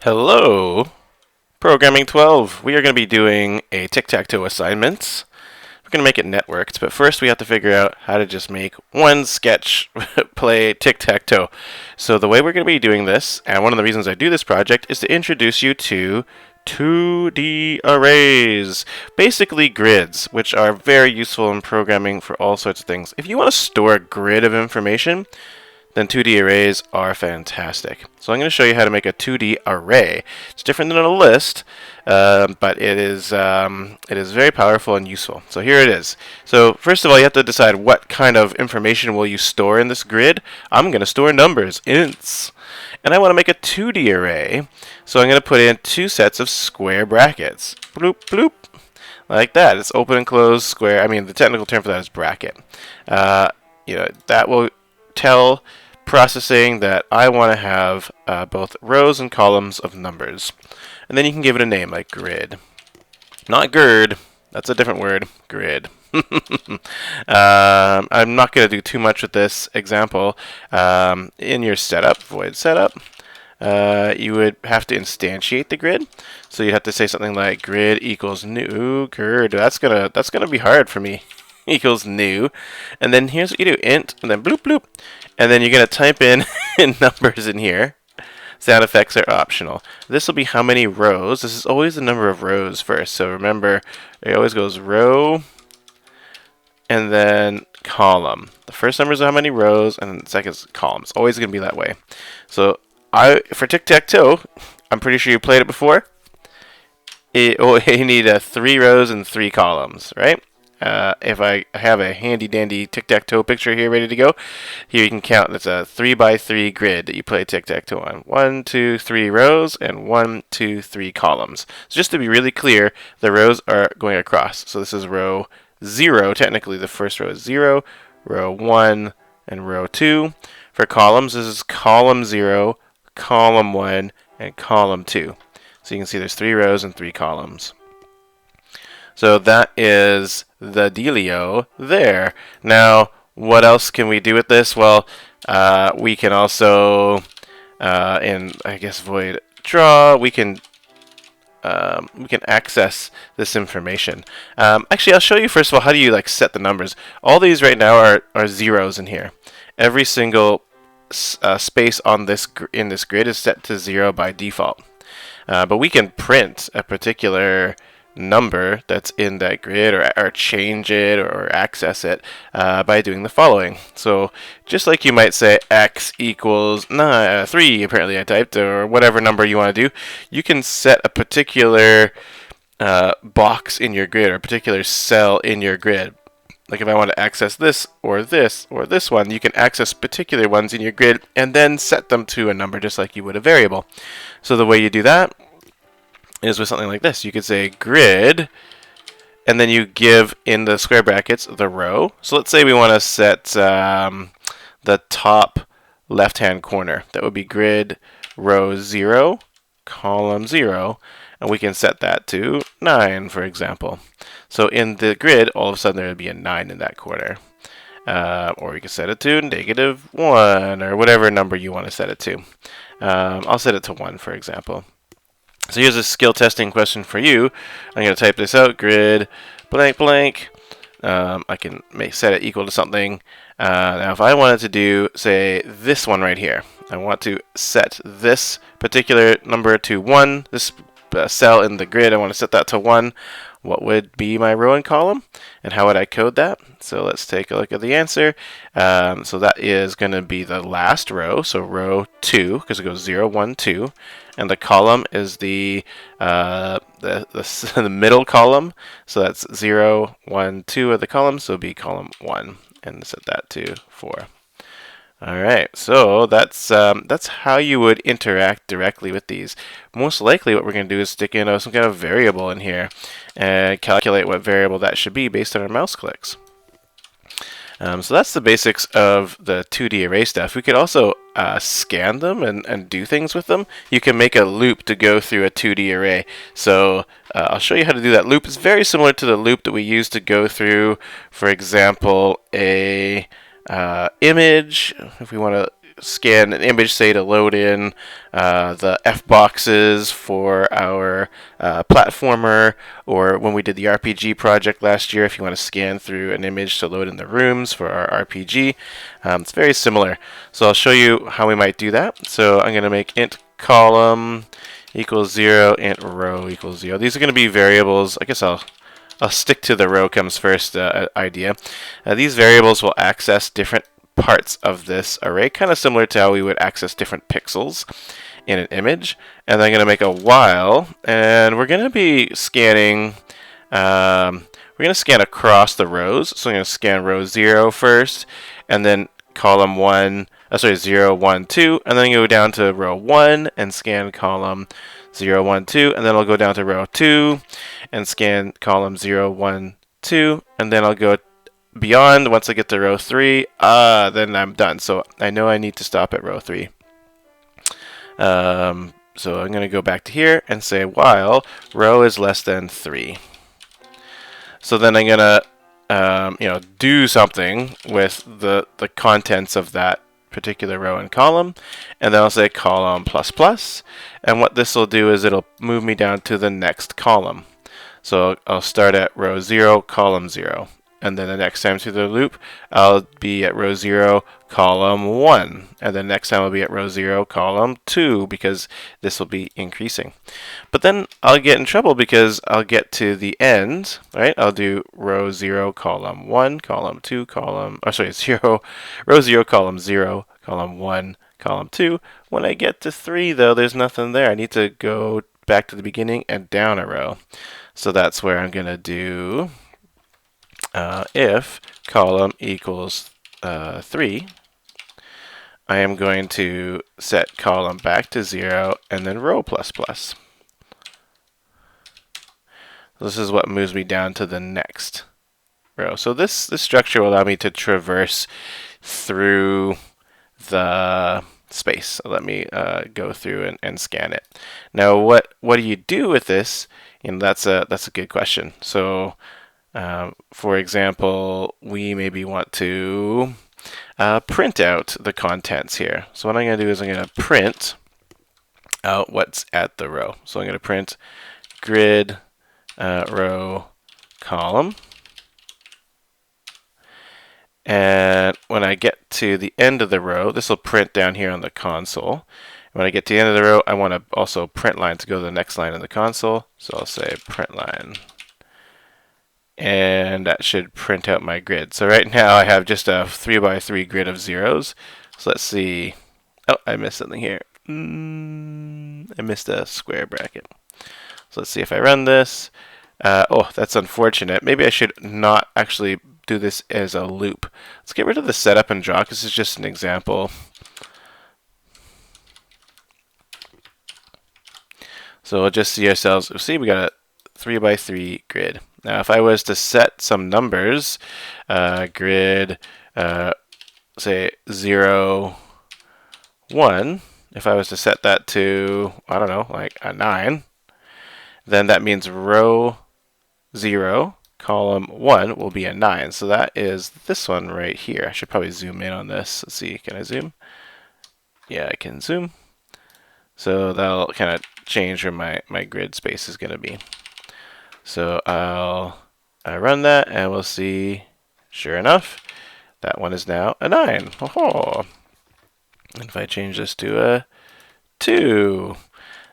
Hello, Programming 12. We are going to be doing a tic-tac-toe assignment. We're going to make it networked, but first we have to figure out how to just make one sketch play tic-tac-toe. So the way we're going to be doing this, and one of the reasons I do this project, is to introduce you to 2D arrays, basically grids, which are very useful in programming for all sorts of things. If you want to store a grid of information, then 2D arrays are fantastic. So I'm going to show you how to make a 2D array. It's different than a list, but it is very powerful and useful. So here it is. So first of all, you have to decide what kind of information will you store in this grid. I'm going to store numbers, ints. And I want to make a 2D array, so I'm going to put in two sets of square brackets. Bloop, bloop. Like that. It's open and closed square. I mean, the technical term for that is bracket. That will tell processing that I want to have both rows and columns of numbers. And then you can give it a name like grid. Not gird, that's a different word, grid. I'm not going to do too much with this example. In your setup, void setup, you would have to instantiate the grid. So you'd have to say something like grid equals new gird. That's gonna be hard for me. Equals new, and then here's what you do: int, and then bloop bloop, and then you're gonna type in numbers in here. Sound effects are optional. This will be how many rows. This is always the number of rows first. So remember, it always goes row and then column. The first number is how many rows, and the second is column. It's always gonna be that way. So for tic-tac-toe, I'm pretty sure you played it before. You need 3 rows and 3 columns, right? If I have a handy dandy tic-tac-toe picture here ready to go, here you can count. That's a 3x3 grid that you play tic-tac-toe on. 1, 2, 3 rows and 1, 2, 3 columns. So just to be really clear, the rows are going across. So this is row 0. Technically, the first row is 0, row 1, and row 2. For columns, this is column 0, column 1, and column 2. So you can see there's 3 rows and 3 columns. So that is the dealio there. Now, what else can we do with this? Well, we can also, in I guess void draw, we can access this information. Actually, I'll show you first of all how do you set the numbers. All these right now are zeros in here. Every single space on in this grid is set to 0 by default. But we can print a particular number that's in that grid, or change it, or access it by doing the following. So just like you might say x equals 3, apparently I typed, or whatever number you want to do, you can set a particular box in your grid, or a particular cell in your grid. Like if I want to access this, or this, or this one, you can access particular ones in your grid and then set them to a number just like you would a variable. So the way you do that is with something like this. You could say grid, and then you give in the square brackets the row. So let's say we want to set the top left-hand corner. That would be grid row 0, column 0, and we can set that to 9, for example. So in the grid, all of a sudden there would be a 9 in that corner. Or you can set it to -1, or whatever number you want to set it to. I'll set it to 1, for example. So here's a skill testing question for you. I'm going to type this out, grid blank blank. I can set it equal to something. Now if I wanted to do, say, this one right here, I want to set this particular number to 1, this cell in the grid, I want to set that to 1. What would be my row and column, and how would I code that? So let's take a look at the answer. So that is going to be the last row, so row 2, because it goes 0, 1, 2, and the column is the middle column, so that's 0, 1, 2 of the column, so it'll be column 1, and set that to 4. Alright, so that's how you would interact directly with these. Most likely what we're going to do is stick in some kind of variable in here and calculate what variable that should be based on our mouse clicks. So that's the basics of the 2D array stuff. We could also scan them and do things with them. You can make a loop to go through a 2D array. So I'll show you how to do that loop. It's very similar to the loop that we use to go through, for example, a image. If we want to scan an image, say, to load in the F boxes for our platformer, or when we did the RPG project last year, if you want to scan through an image to load in the rooms for our RPG, it's very similar. So I'll show you how we might do that. So I'm going to make int column equals 0, int row equals 0. These are going to be variables. I guess I'll stick to the row comes first idea. These variables will access different parts of this array, kind of similar to how we would access different pixels in an image. And I'm going to make a while, and we're going to be scanning. We're going to scan across the rows. So I'm going to scan row 0 first, and then column 1. 0, 1, 2, and then go down to row 1 and scan column 0, 1, 2, and then I'll go down to row 2 and scan column 0, 1, 2, and then I'll go beyond. Once I get to row 3, then I'm done. So I know I need to stop at row 3. So I'm going to go back to here and say while row is less than 3. So then I'm going to do something with the contents of that particular row and column, and then I'll say column plus plus, and what this will do is it'll move me down to the next column. So I'll start at row 0, column 0, and then the next time through the loop I'll be at row 0, column 1, and then next time I'll be at row 0, column 2, because this will be increasing. But then I'll get in trouble because I'll get to the end, right? I'll do row 0, column 1, column 2, column, row 0, column 0, column 1, column 2. When I get to 3, though, there's nothing there. I need to go back to the beginning and down a row. So that's where I'm going to do if column equals 3, I am going to set column back to 0 and then row plus plus. This is what moves me down to the next row. So this structure will allow me to traverse through the space. So let me go through and scan it. Now, what do you do with this? That's a good question. So, for example, we maybe want to print out the contents here. So what I'm going to do is I'm going to print out what's at the row. So I'm going to print grid row column. And when I get to the end of the row, this will print down here on the console. When I get to the end of the row, I want to also print line to go to the next line in the console. So I'll say print line. And that should print out my grid. So right now I have just a 3x3 grid of zeros. So let's see. Oh, I missed something here. I missed a square bracket. So let's see if I run this. Oh, that's unfortunate. Maybe I should not actually do this as a loop. Let's get rid of the setup and draw, because this is just an example. So we'll just see ourselves. See, we got a 3x3 grid. Now, if I was to set some numbers, grid, say 0, 1, if I was to set that to, I don't know, like a 9, then that means row 0, column 1 will be a 9. So that is this one right here. I should probably zoom in on this. Let's see, can I zoom? Yeah, I can zoom. So that'll kind of change where my grid space is going to be. So I run that, and we'll see, sure enough, that one is now a 9. Oh. And if I change this to a 2,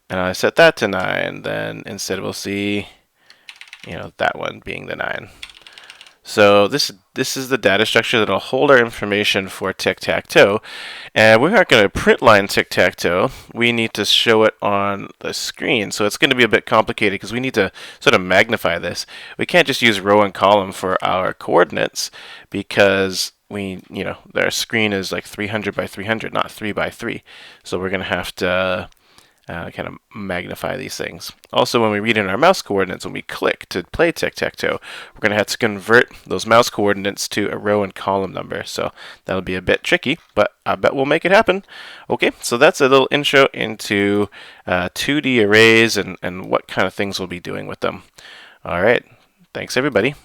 and I set that to 9, then instead we'll see, that one being the 9. So this is the data structure that will hold our information for tic-tac-toe. And we're not going to print line tic-tac-toe. We need to show it on the screen. So it's going to be a bit complicated because we need to sort of magnify this. We can't just use row and column for our coordinates because our screen is like 300 by 300, not 3 by 3. So we're going to have to kind of magnify these things. Also, when we read in our mouse coordinates, when we click to play tic-tac-toe, we're going to have to convert those mouse coordinates to a row and column number. So that'll be a bit tricky, but I bet we'll make it happen. Okay, so that's a little intro into 2D arrays and what kind of things we'll be doing with them. All right, thanks everybody.